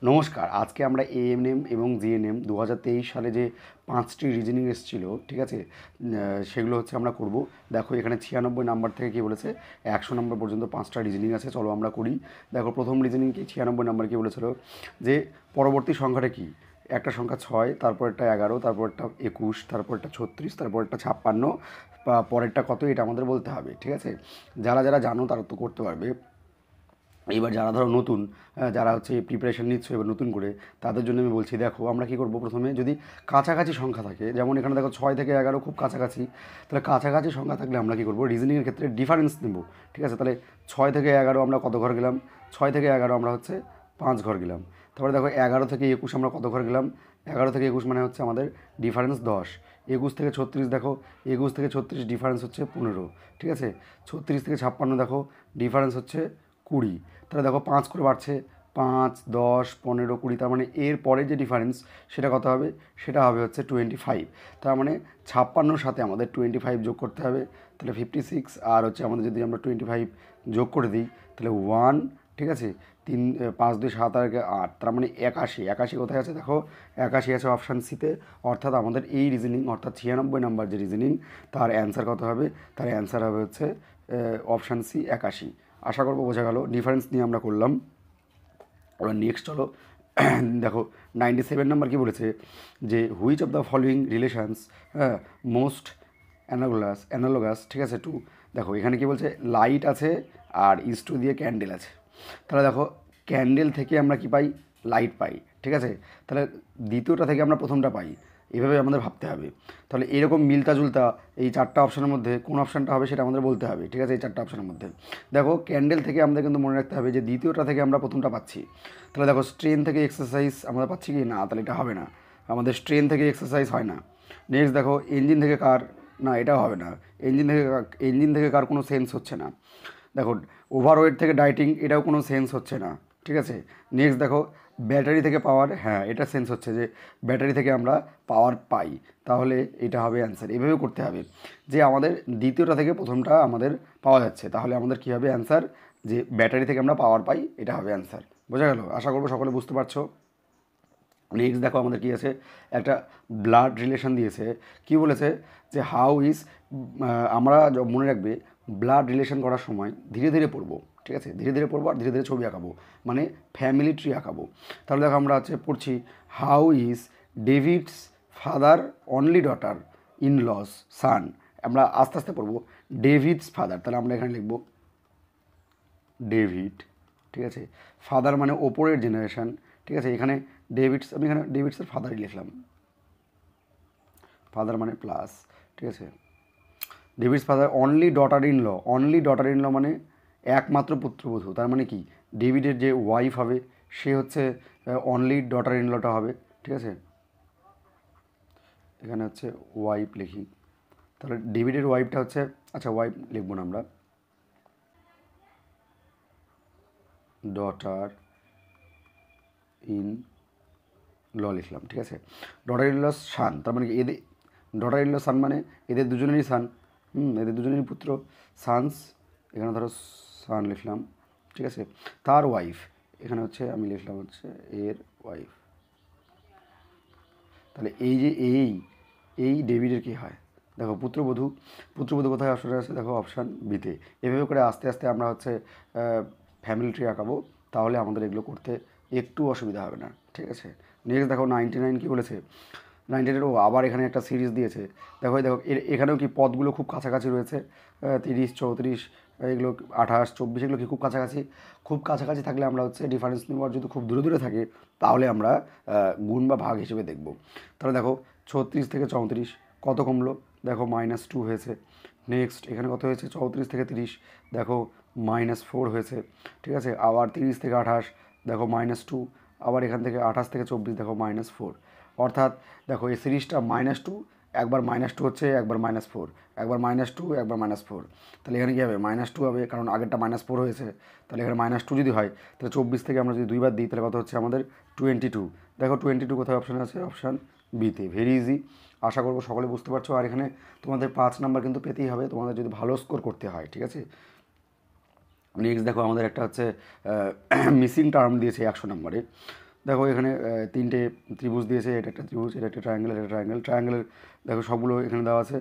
নমস্কার। আজকে আমরা এএনএম এবং জিএনএম 2023 সালে যে 5টি রিজনিং এসেছিল, ঠিক আছে, সেগুলো হচ্ছে আমরা করব। দেখো এখানে 96 নাম্বার থেকে কী বলেছে, 100 নম্বর পর্যন্ত 5টা রিজনিং আছে। চলো আমরা করি। দেখো প্রথম রিজনিং কি, 96 নাম্বার কী বলেছিল যে পরবর্তী সংখ্যাটা কি, একটা সংখ্যা 6, তারপরটা 11, তারপরটা 21, তারপরটা 36, তারপরটা 56, বা পরেরটা কত এটা আমাদের বলতে হবে, ঠিক আছে। যারা যারা জানো তারা তো করতে পারবে। এবার যারা ধরো নতুন, যারা হচ্ছে প্রিপারেশান নিচ্ছ এবার নতুন করে, তাদের জন্য আমি বলছি। দেখো আমরা কী করবো, প্রথমে যদি কাছাকাছি সংখ্যা থাকে, যেমন এখানে দেখো 6 থেকে 11 খুব কাছাকাছি, তাহলে কাছাকাছি সংখ্যা থাকলে আমরা কী করবো, রিজনিংয়ের ক্ষেত্রে ডিফারেন্স নেব, ঠিক আছে। তাহলে 6 থেকে 11 আমরা কত ঘর গেলাম, 6 থেকে 11 আমরা হচ্ছে 5 ঘর গেলাম। তারপরে দেখো 11 থেকে 21 আমরা কত ঘর গেলাম, 11 থেকে 21 মানে হচ্ছে আমাদের ডিফারেন্স 10। 21 থেকে 36 দেখো, 21 থেকে 36 ডিফারেন্স হচ্ছে 15, ঠিক আছে। 36 থেকে 56 দেখো, ডিফারেন্স হচ্ছে 20। তাহলে দেখো 5 করে বাড়ছে, 5, 10, 15, 20, তার মানে এর পরে যে ডিফারেন্স সেটা কত হবে, সেটা হবে হচ্ছে 25। তার মানে 56-র সাথে আমাদের 25 যোগ করতে হবে, তাহলে 56। আর হচ্ছে আমাদের যদি আমরা 25 যোগ করে দিই তাহলে 1, ঠিক আছে। 3, 5, 2, 7, 8, তার মানে 81। 81 কোথায় আছে দেখো, 81 আছে অপশান সিতে। অর্থাৎ আমাদের এই রিজনিং, অর্থাৎ 96 নাম্বার যে রিজনিং, তার অ্যান্সার কত হবে, তার অ্যান্সার হবে হচ্ছে অপশান সি, 81। আশা করবো বোঝা গেল। ডিফারেন্স নিয়ে আমরা করলাম। এবার নেক্সট চলো। দেখো 97 নাম্বার কি বলেছে যে which of the following relations most analogous, ঠিক আছে, টু। দেখো এখানে কি বলছে, লাইট আছে আর ইস্টু দিয়ে ক্যান্ডেল আছে। তাহলে দেখো ক্যান্ডেল থেকে আমরা কি পাই, লাইট পাই, ঠিক আছে। তাহলে দ্বিতীয়টা থেকে আমরা প্রথমটা পাই, এভাবে আমাদের ভাবতে হবে। তাহলে এরকম মিলতা জুলতা এই 4টা অপশানের মধ্যে কোন অপশানটা হবে সেটা আমাদের বলতে হবে, ঠিক আছে। এই 4টা অপশানের মধ্যে দেখো ক্যান্ডেল থেকে আমাদের কিন্তু মনে রাখতে হবে যে দ্বিতীয়টা থেকে আমরা প্রথমটা পাচ্ছি। তাহলে দেখো স্ট্রেন থেকে এক্সারসাইজ আমরা পাচ্ছি কি না, তাহলে এটা হবে না, আমাদের স্ট্রেন থেকে এক্সারসাইজ হয় না। নেক্সট দেখো ইঞ্জিন থেকে কার, না এটাও হবে না। ইঞ্জিন থেকে কার কোনো সেন্স হচ্ছে না। দেখো ওভারওয়েট থেকে ডাইটিং, এটাও কোনো সেন্স হচ্ছে না, ঠিক আছে। নেক্সট দেখো ব্যাটারি থেকে পাওয়ার, হ্যাঁ এটা সেন্স হচ্ছে যে ব্যাটারি থেকে আমরা পাওয়ার পাই, তাহলে এটা হবে অ্যান্সার। এভাবে করতে হবে যে আমাদের দ্বিতীয়টা থেকে প্রথমটা আমাদের পাওয়া যাচ্ছে, তাহলে আমাদের কী হবে অ্যান্সার, যে ব্যাটারি থেকে আমরা পাওয়ার পাই, এটা হবে অ্যান্সার। বোঝা গেল? আশা করবো সকলে বুঝতে পারছো। নেক্সট দেখো আমাদের কী আছে, একটা ব্লাড রিলেশন দিয়েছে। কি বলেছে যে হাউ ইজ, আমরা মনে রাখবে ব্লাড রিলেশন করার সময় ধীরে ধীরে পড়বো, ঠিক আছে, ধীরে ধীরে পড়বো আর ধীরে ধীরে ছবি আঁকাবো, মানে ফ্যামিলি ট্রি আঁকাবো। তাহলে দেখো আমরা হচ্ছে পড়ছি, how is David's father only daughter in law's son. আমরা আস্তে আস্তে পড়বো, ডেভিডস ফাদার, তাহলে আমরা এখানে লিখবো ডেভিড, ঠিক আছে। ফাদার মানে ওপরের জেনারেশান, ঠিক আছে। এখানে ডেভিডস, আমি এখানে ডেভিডসের ফাদারই লিখলাম, ফাদার মানে প্লাস, ঠিক আছে। David's father only daughter in law, only daughter in law মানে একমাত্র পুত্রবধূ, তার মানে কি ডেভিডের যে ওয়াইফ হবে সে হচ্ছে অনলি ডটার ইন লটা হবে, ঠিক আছে। এখানে হচ্ছে ওয়াইফ লিখি, তাহলে ডেভিডের ওয়াইফটা হচ্ছে, আচ্ছা ওয়াইফ লিখবো না আমরা, ডটার ইন ল লিখলাম, ঠিক আছে। ডটার ইন ল সান, তার মানে কি এদের, ডটার ইন ল সান মানে এদের দুজনেরই সান, এদের দুজনেরই পুত্র, সানস, এখানে ধরো সান লিখলাম, ঠিক আছে। তার ওয়াইফ, এখানে হচ্ছে আমি লিখলাম হচ্ছে এর ওয়াইফ। তাহলে এই যে এই ডেভিডের কী হয়, দেখো পুত্রবধূ, পুত্রবধূ কোথায় অপশানে আছে, দেখো অপশান বিতে। এভাবে করে আস্তে আস্তে আমরা হচ্ছে ফ্যামিলি ট্রি আঁকাবো, তাহলে আমাদের এগুলো করতে একটু অসুবিধা হবে না, ঠিক আছে। নেক্সট দেখো 99 কী বলেছে, 99 ও আবার এখানে একটা সিরিজ দিয়েছে। দেখো দেখো এখানেও কি পদগুলো খুব কাছাকাছি রয়েছে, 30, 34, এগুলো 28, 24, এগুলো কি খুব কাছাকাছি, খুব কাছাকাছি থাকলে আমরা হচ্ছে ডিফারেন্স নেব। আর যদি খুব দূরে দূরে থাকে তাহলে আমরা গুণ বা ভাগ হিসেবে দেখব। তাহলে দেখো 36 থেকে 34 কত কমলো, দেখো -2 হয়েছে। নেক্সট এখানে কত হয়েছে, 34 থেকে 30 দেখো -4 হয়েছে, ঠিক আছে। আবার 30 থেকে 28 দেখো -2, আবার এখান থেকে 28 থেকে 24 দেখো -4। অর্থাৎ দেখো এই সিরিজটা -2, একবার -2 হচ্ছে, একবার -4, একবার -2, একবার -4। তাহলে এখানে কী হবে, -2 হবে, কারণ আগেরটা -4 হয়েছে। তাহলে এখানে -2 যদি হয় তাহলে 24 থেকে আমরা যদি দুইবার দিই তাহলে কত হচ্ছে আমাদের 22। দেখো 22 কোথায় অপশান আছে, অপশান বিতে। Very easy. আশা করবো সকলে বুঝতে পারছো। আর এখানে তোমাদের 5 নাম্বার কিন্তু পেতেই হবে তোমাদের যদি ভালো স্কোর করতে হয়, ঠিক আছে। নেক্সট দেখো আমাদের একটা হচ্ছে মিসিং টার্ম দিয়েছে 100 নম্বরে। দেখো এখানে তিনটে ত্রিভুজ দিয়েছে, এটা একটা ত্রিভুজ, এটা একটা ট্রায়াঙ্গেল, এটা ট্রায়াঙ্গেল। ট্রায়াঙ্গেলের দেখো সবগুলো এখানে দেওয়া আছে,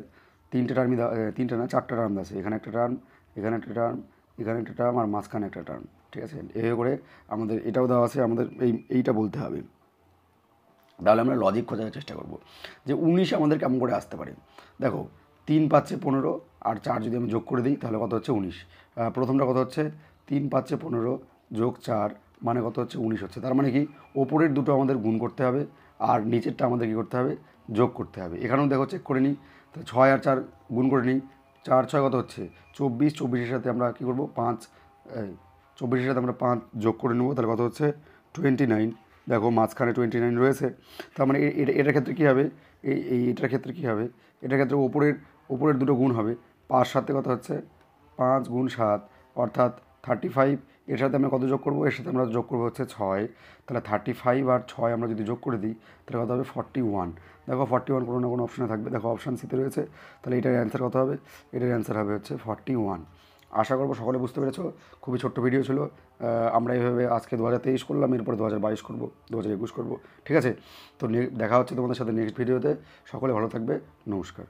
তিনটে টার্মই দেওয়া, তিনটে না চারটে টার্ম আছে, এখানে একটা টার্ম, এখানে একটা টার্ম, এখানে একটা টার্ম, আর মাঝখানে একটা টার্ম। ঠিক আছে, এভাবে করে আমাদের এটাও দেওয়া আছে, আমাদের এইটা বলতে হবে। তাহলে আমরা লজিক খোঁজার চেষ্টা করব যে 19 আমাদের কেমন করে আসতে পারে। দেখো 3 পাঁচে 15 আর 4 যদি আমি যোগ করে দিই তাহলে কত হচ্ছে 19। প্রথমটা কত হচ্ছে 3 পাঁচে 15 যোগ 4 মানে কত হচ্ছে 19 হচ্ছে। তার মানে কি ওপরের দুটো আমাদের গুণ করতে হবে আর নিচেরটা আমাদের কী করতে হবে, যোগ করতে হবে। এখানেও দেখো চেক করে নিই, তো 6 আর 4 গুণ করে নিই, 4 6 কত হচ্ছে 24, 24-এর সাথে আমরা কী করবো 5, 24-এর সাথে আমরা 5 যোগ করে নেবো, তাহলে কত হচ্ছে 29। দেখো মাঝখানে 29 রয়েছে। তার মানে এটার ক্ষেত্রে কী হবে, এটার ক্ষেত্রে কী হবে, এটার ক্ষেত্রে ওপরের দুটো গুণ হবে, 5 সাথে কত হচ্ছে 5 গুণ 7 অর্থাৎ 35। এর সাথে আমরা কত যোগ করবো, এর সাথে আমরা যোগ করবো হচ্ছে 6, তাহলে 35 আর 6 আমরা যদি যোগ করে দিই তাহলে কত হবে 41। দেখো 41 কোনো না কোনো অপশানে থাকবে, দেখো অপশান সিতে রয়েছে, তাহলে এটার অ্যান্সার কত হবে, এটার অ্যান্সার হবে হচ্ছে 41। আশা করবো সকলে বুঝতে পেরেছো। খুবই ছোট্ট ভিডিও ছিল। আমরা এইভাবে আজকে 2023 করলাম, এরপরে 2022 করবো, 2021 করবো। ঠিক আছে, তো দেখা হচ্ছে তোমাদের সাথে নেক্সট ভিডিওতে। সকলে ভালো থাকবে, নমস্কার।